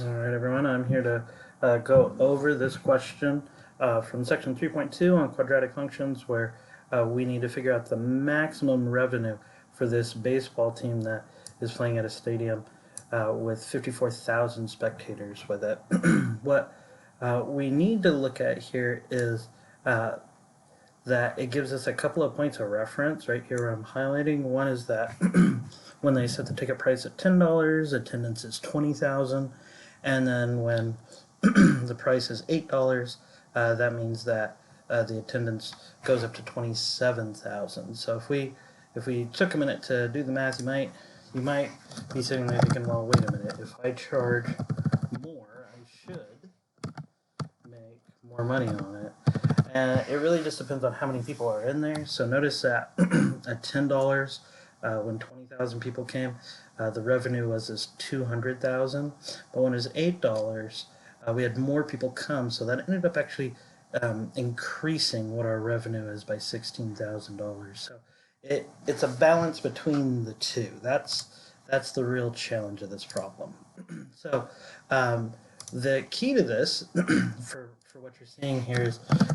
All right, everyone, I'm here to go over this question from section 3.2 on quadratic functions, where we need to figure out the maximum revenue for this baseball team that is playing at a stadium with 54,000 spectators with it. What we need to look at here is that it gives us a couple of points of reference right here I'm highlighting. One is that when they set the ticket price at $10, attendance is 20,000. And then when the price is $8, that means that the attendance goes up to 27,000. So if we took a minute to do the math, you might be sitting there thinking, well, wait a minute, if I charge more, I should make more money on it. And it really just depends on how many people are in there. So notice that at $10, when 20,000 people came, the revenue was this 200,000. But when it was $8, we had more people come, so that ended up actually increasing what our revenue is by $16,000. So it's a balance between the two. That's the real challenge of this problem. So the key to this for what you're seeing here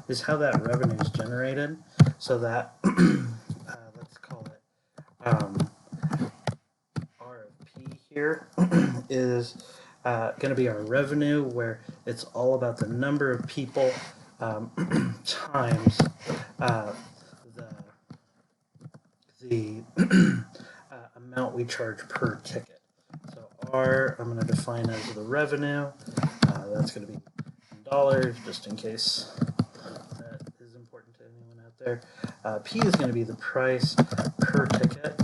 is how that revenue is generated. So that let's call it RFP here is going to be our revenue, where it's all about the number of people times the amount we charge per ticket. So R, I'm going to define as the revenue. That's going to be in dollars, just in case that is important to anyone out there. P is going to be the price per ticket.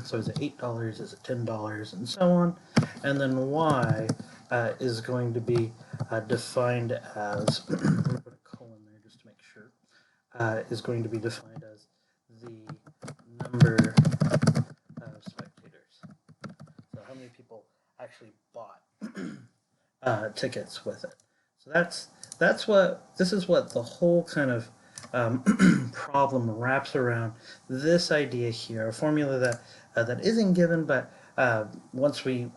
So is it $8? Is it $10? And so on. And then Y is going to be defined as, I'm going to put a colon there just to make sure, is going to be defined as the number of spectators. So how many people actually bought tickets with it. So this is what the whole kind of problem wraps around this idea here, a formula that isn't given, but once we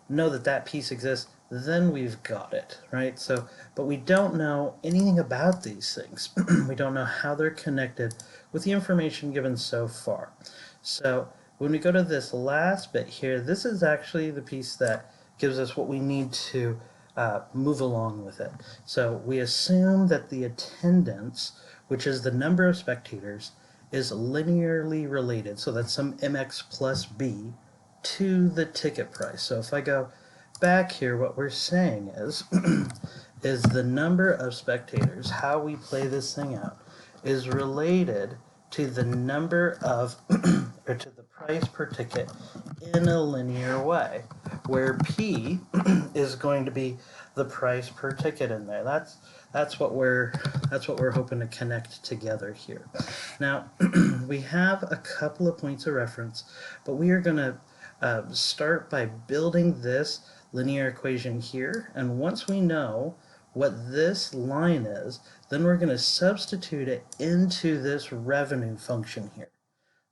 know that piece exists, then we've got it, right? So, but we don't know anything about these things. We don't know how they're connected with the information given so far. So when we go to this last bit here, this is actually the piece that gives us what we need to move along with it. So we assume that the attendance, which is the number of spectators, is linearly related. So that's some mx plus b to the ticket price. So if I go back here, what we're saying is is the number of spectators, how we play this thing out, is related to the number of or to the price per ticket in a linear way, where P is going to be the price per ticket in there. That's what we're hoping to connect together here. Now we have a couple of points of reference, but we are going to start by building this linear equation here, and once we know what this line is, then we're going to substitute it into this revenue function here.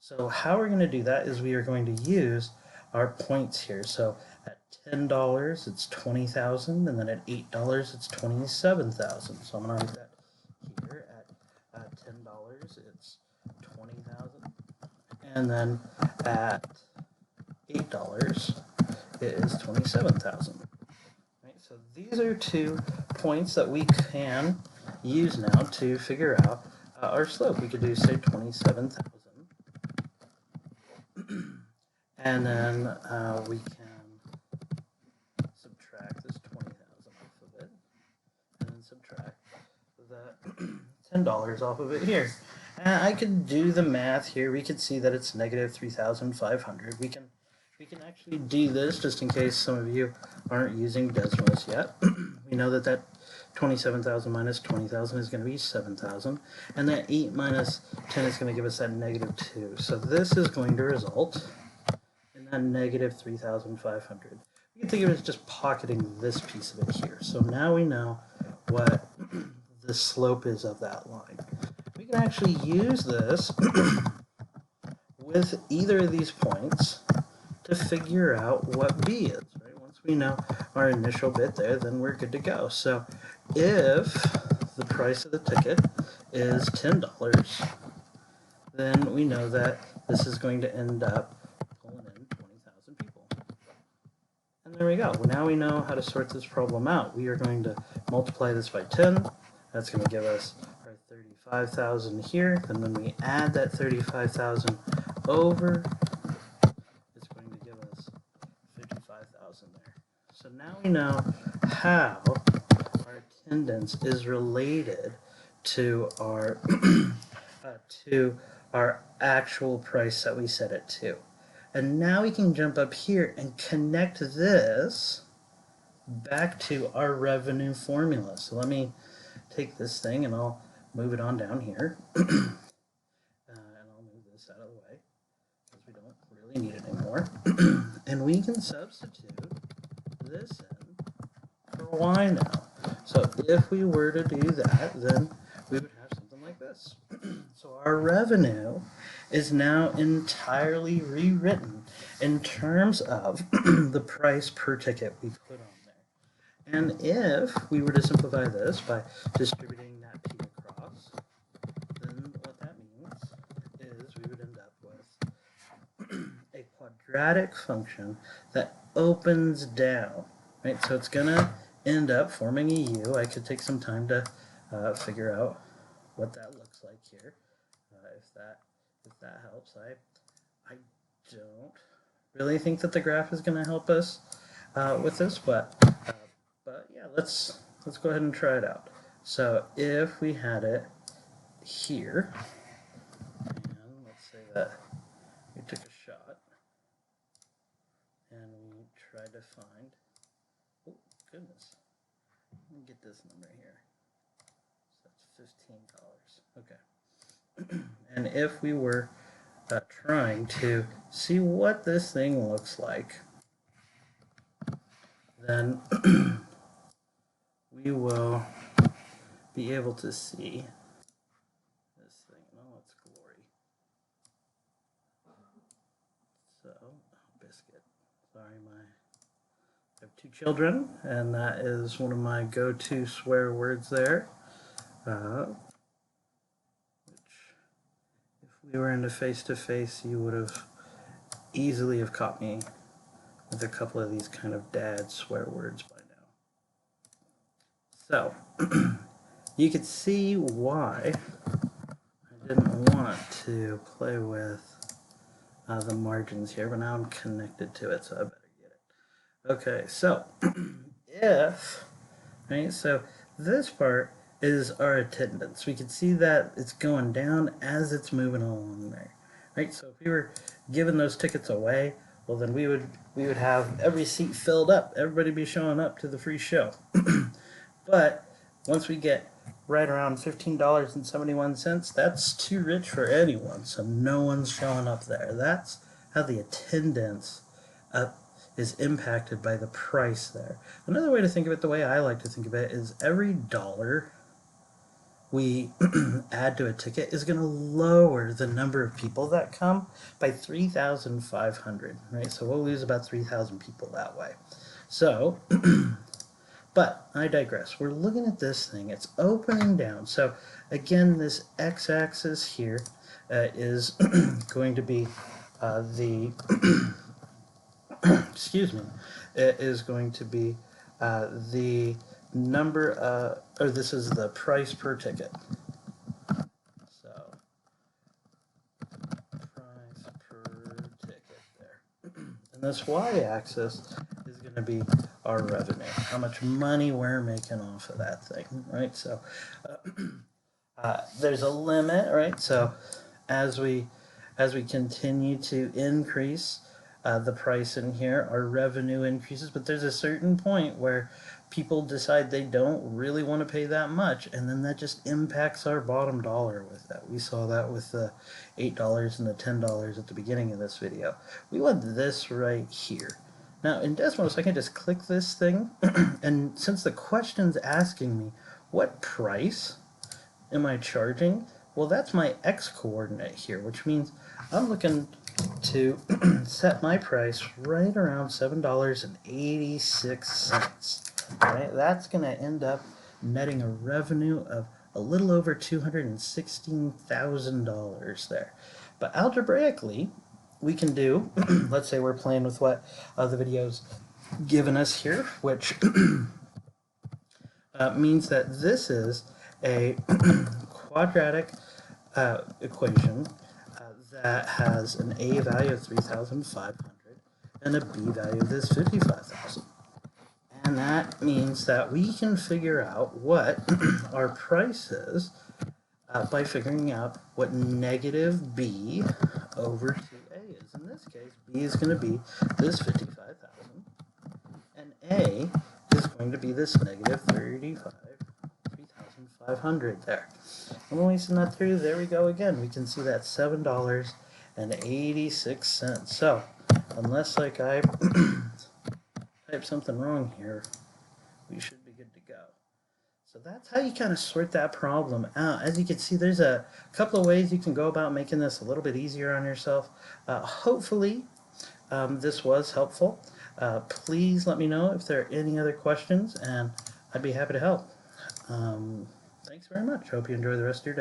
So how we're going to do that is we are going to use our points here. So at $10 it's 20,000, and then at $8 it's 27,000. So I'm going to write that here. At $10 it's 20,000, and then at $8 it is 27,000. Right? So these are 2 points that we can use now to figure out our slope. We could do, say, 27,000. And then we can subtract this 20,000 off of it, and then subtract the $10 off of it here. And I could do the math here. We could see that it's negative 3,500. We can actually do this just in case some of you aren't using decimals yet. We know that 27,000 minus 20,000 is going to be 7,000, and that 8 minus 10 is going to give us that negative 2. So this is going to result in that negative 3,500. You can think of it as just pocketing this piece of it here. So now we know what the slope is of that line. We can actually use this with either of these points to figure out what b is, right? we know our initial bit there, then we're good to go. So if the price of the ticket is $10, then we know that this is going to end up pulling in 20,000 people. And there we go. Well, now we know how to sort this problem out. We are going to multiply this by 10. That's going to give us our 35,000 here. And when we add that 35,000 over, it's going to give us 55,000 there. So now we know how our attendance is related to our actual price that we set it to. And now we can jump up here and connect this back to our revenue formula. So let me take this thing and I'll move it on down here. And I'll move this out of the way because we don't really need it anymore. And we can substitute this in for y now. So if we were to do that, then we would have something like this. So our revenue is now entirely rewritten in terms of the price per ticket we put on there. And if we were to simplify this by distributing that p across, then what that means is we would end up with a quadratic function that opens down, right? So it's going to end up forming a u. I could take some time to figure out what that looks like here. If that helps, I don't really think that the graph is going to help us with this, but yeah, let's go ahead and try it out. So if we had it here, and let's say that we took a shot and we tried to find, oh goodness, let me get this number here. So that's $15. Okay. And if we were trying to see what this thing looks like, then we will be able to see this thing in all its glory. So, biscuit. Sorry, I have 2 children, and that is one of my go-to swear words there. If we were into face-to-face, you would have easily have caught me with a couple of these kind of dad swear words by now. So, you could see why I didn't want to play with the margins here, but now I'm connected to it, so I better get it. Okay, so, so this part is our attendance. We can see that it's going down as it's moving along there, right? So if we were giving those tickets away, well then we would have every seat filled up. Everybody be showing up to the free show. But once we get right around $15.71, that's too rich for anyone, so no one's showing up there. That's how the attendance is impacted by the price there. Another way to think of it, the way I like to think of it, is every dollar we add to a ticket is going to lower the number of people that come by 3,500, right? So we'll lose about 3,000 people that way. So, but I digress. We're looking at this thing. It's opening down. So again, this x-axis here is going to be the excuse me, it is going to be the number, or this is the price per ticket. So, price per ticket there. And this y-axis is going to be our revenue, how much money we're making off of that thing, right? So, there's a limit, right? So, as we continue to increase the price in here, our revenue increases, but there's a certain point where people decide they don't really want to pay that much, and then that just impacts our bottom dollar with that. We saw that with the $8 and the $10 at the beginning of this video. We want this right here. Now in Desmos, I can just click this thing, and since the question's asking me, what price am I charging? Well, that's my x coordinate here, which means I'm looking to set my price right around $7.86. Right? That's going to end up netting a revenue of a little over $216,000 there. But algebraically, we can do, let's say we're playing with what the video's given us here, which means that this is a quadratic equation that has an a value of 3,500 and a b value of this 55,000. And that means that we can figure out what our price is by figuring out what negative b over 2a is. In this case, b is going to be this 55,000, and a is going to be this negative 3,500 there. And when we send that through, there we go again. We can see that $7.86. So, unless like I type something wrong here, we should be good to go. So that's how you kind of sort that problem out. As you can see, there's a couple of ways you can go about making this a little bit easier on yourself. Hopefully, this was helpful. Please let me know if there are any other questions, and I'd be happy to help. Thanks very much. Hope you enjoy the rest of your day.